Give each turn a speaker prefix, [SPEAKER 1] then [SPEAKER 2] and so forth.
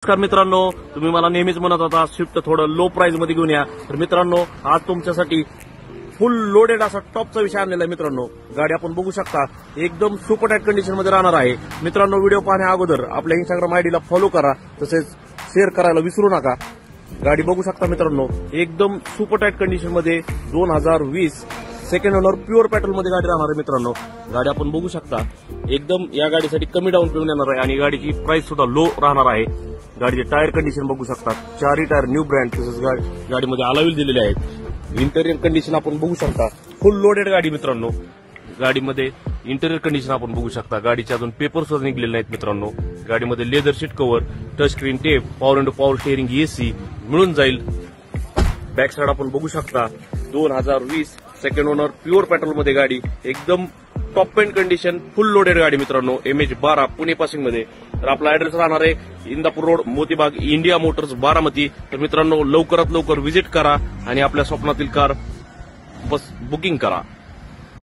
[SPEAKER 1] नमस्कार मित्रांनो, तुम्ही मला नेहमीच म्हणत होता स्विफ्ट थोडं लो प्राइस मध्ये घेऊन या. तर मित्रांनो, आज तुमच्यासाठी फुल लोडेड असा टॉपचा विषय आणलेला आहे. मित्रांनो, गाडी आपण बघू शकता एकदम सुपर टाईट कंडिशन मध्ये राहणार आहे. मित्रांनो, व्हिडिओ पाहण्या अगोदर आपल्या इंस्टाग्राम आयडीला फॉलो करा, तसेच शेअर करायला विसरू नका. गाडी बघू शकता मित्रांनो, एकदम सुपर टाईट कंडिशन मध्ये 2020 सेकंड ओनर प्युअर पेट्रोल मध्ये गाडी राहणार आहे. मित्रांनो, गाडी आपण बघू शकता एकदम या गाडीसाठी कमी डाऊन पेमेंट येणार आहे आणि गाडीची प्राइस सुद्धा लो राहणार आहे. गाडीचे टायर कंडिशन बघू शकता, चारही टायर न्यू ब्रँड, तसेच गाडीमध्ये अलाविल दिलेले आहेत. इंटेरियर कंडिशन आपण बघू शकता, फुल लोडेड गाडी. मित्रांनो, गाडीमध्ये इंटेरियर कंडिशन आपण बघू शकता, गाडीचे अजून पेपर सुद्धा निघलेले नाहीत. मित्रांनो, गाडीमध्ये leather seat cover, touch screen tape, power window power steering, AC मिळून जाईल. बॅक साइड आपण बघू शकता 2020 सेकंड ओनर प्युअर पेट्रोल मध्ये गाडी, एकदम टॉप एंड कंडिशन, फुल लोडेड गाडी. मित्रांनो, MH12 पुणे पासिंग मध्ये. तर आपला ऍड्रेस राहणार आहे Indapur road, Motibagh, India Motors, Baramati. तर मित्रांनो, लवकरात लवकर व्हिजिट करा आणि आपल्या स्वप्नातील कार बस बुकिंग करा.